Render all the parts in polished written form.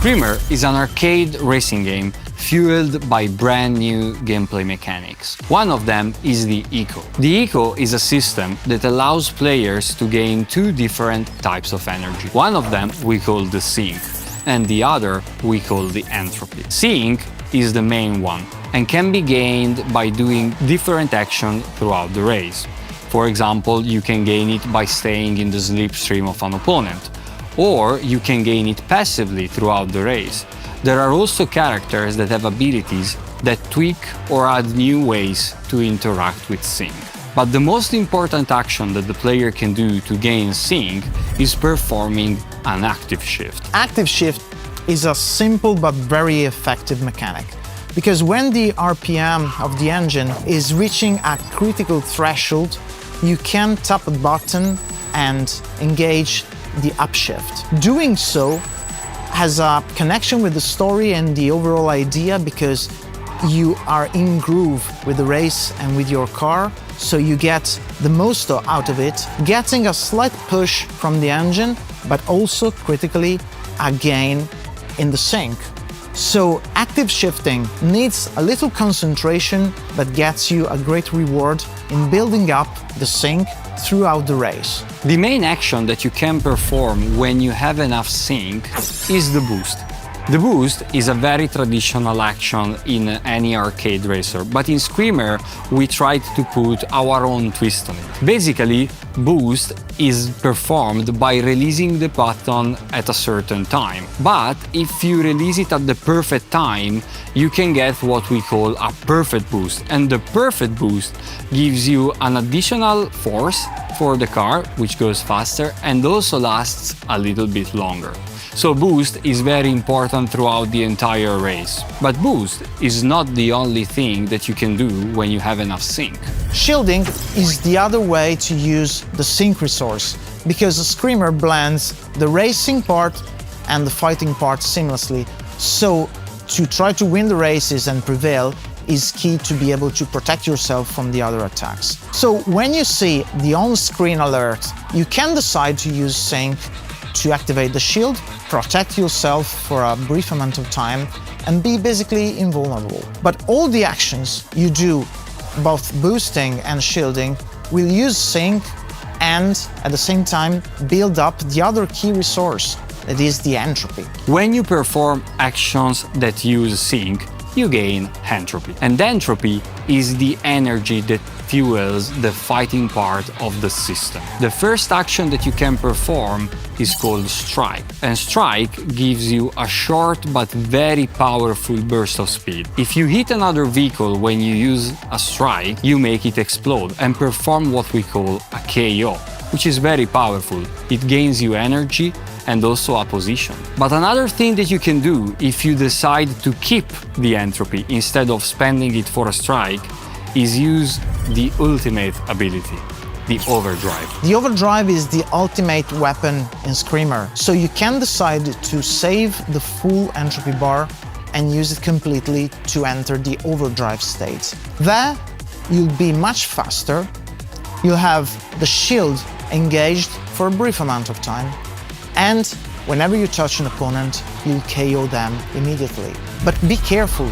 Screamer is an arcade racing game fueled by brand new gameplay mechanics. One of them is the Eco. The Eco is a system that allows players to gain two different types of energy. One of them we call the Sink, and the other we call the Entropy. Sink is the main one and can be gained by doing different actions throughout the race. For example, you can gain it by staying in the slipstream of an opponent, or you can gain it passively throughout the race. There are also characters that have abilities that tweak or add new ways to interact with Sink. But the most important action that the player can do to gain Sink is performing an Active Shift. Active Shift is a simple but very effective mechanic, because when the RPM of the engine is reaching a critical threshold, you can tap a button and engage the upshift. Doing so has a connection with the story and the overall idea, because you are in groove with the race and with your car, so you get the most out of it, getting a slight push from the engine, but also critically a gain in the Sink. So active shifting needs a little concentration, but gets you a great reward in building up the Sink throughout the race. The main action that you can perform when you have enough Sink is the Boost. The Boost is a very traditional action in any arcade racer, but in Screamer we tried to put our own twist on it. Basically, Boost is performed by releasing the button at a certain time. But if you release it at the perfect time, you can get what we call a perfect boost. And the perfect boost gives you an additional force for the car, which goes faster and also lasts a little bit longer. So Boost is very important throughout the entire race. But Boost is not the only thing that you can do when you have enough Sink. Shielding is the other way to use the Sink resource, because the Screamer blends the racing part and the fighting part seamlessly. So to try to win the races and prevail is key to be able to protect yourself from the other attacks. So when you see the on-screen alert, you can decide to use Sink to activate the shield, protect yourself for a brief amount of time, and be basically invulnerable. But all the actions you do, both boosting and shielding, will use Sink and at the same time build up the other key resource, that is the Entropy. When you perform actions that use Sink, you gain Entropy. And Entropy is the energy that fuels the fighting part of the system. The first action that you can perform is called Strike. And Strike gives you a short but very powerful burst of speed. If you hit another vehicle when you use a Strike, you make it explode and perform what we call a KO, which is very powerful. It gains you energy and also a position. But another thing that you can do if you decide to keep the Entropy instead of spending it for a Strike is use the ultimate ability, the Overdrive. The Overdrive is the ultimate weapon in Screamer, so you can decide to save the full Entropy bar and use it completely to enter the Overdrive state. There, you'll be much faster, you'll have the shield engaged for a brief amount of time, and whenever you touch an opponent, you'll KO them immediately. But be careful,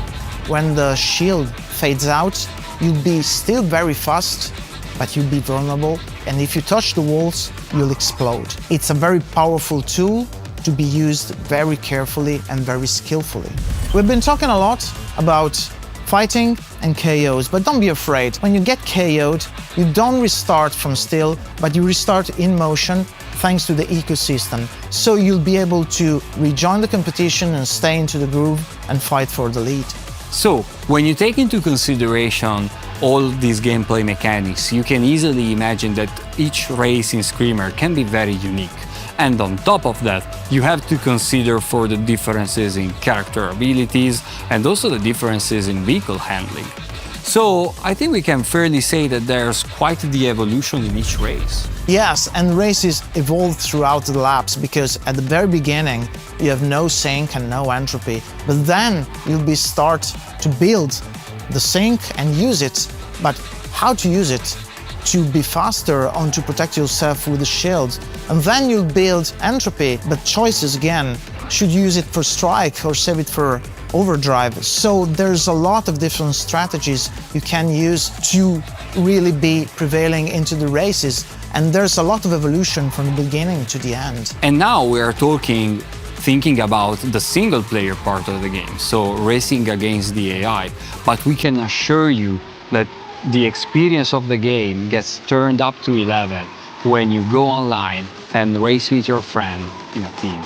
when the shield fades out, you'll be still very fast, but you'll be vulnerable, and if you touch the walls, you'll explode. It's a very powerful tool to be used very carefully and very skillfully. We've been talking a lot about fighting and KOs, but don't be afraid. When you get KO'd, you don't restart from still, but you restart in motion thanks to the ecosystem. So you'll be able to rejoin the competition and stay into the groove and fight for the lead. So, when you take into consideration all these gameplay mechanics, you can easily imagine that each race in Screamer can be very unique. And on top of that, you have to consider for the differences in character abilities and also the differences in vehicle handling. So, I think we can fairly say that there's quite the evolution in each race. Yes, and races evolve throughout the laps, because at the very beginning you have no Sink and no Entropy, but then you'll be start to build the Sink and use it. But how to use it? To be faster and to protect yourself with the shield. And then you'll build Entropy, but choices again. should use it for strike or save it for overdrive. So there's a lot of different strategies you can use to really be prevailing into the races. And there's a lot of evolution from the beginning to the end. And now we are thinking about the single player part of the game, so racing against the AI. But we can assure you that the experience of the game gets turned up to 11 when you go online and race with your friend in a team.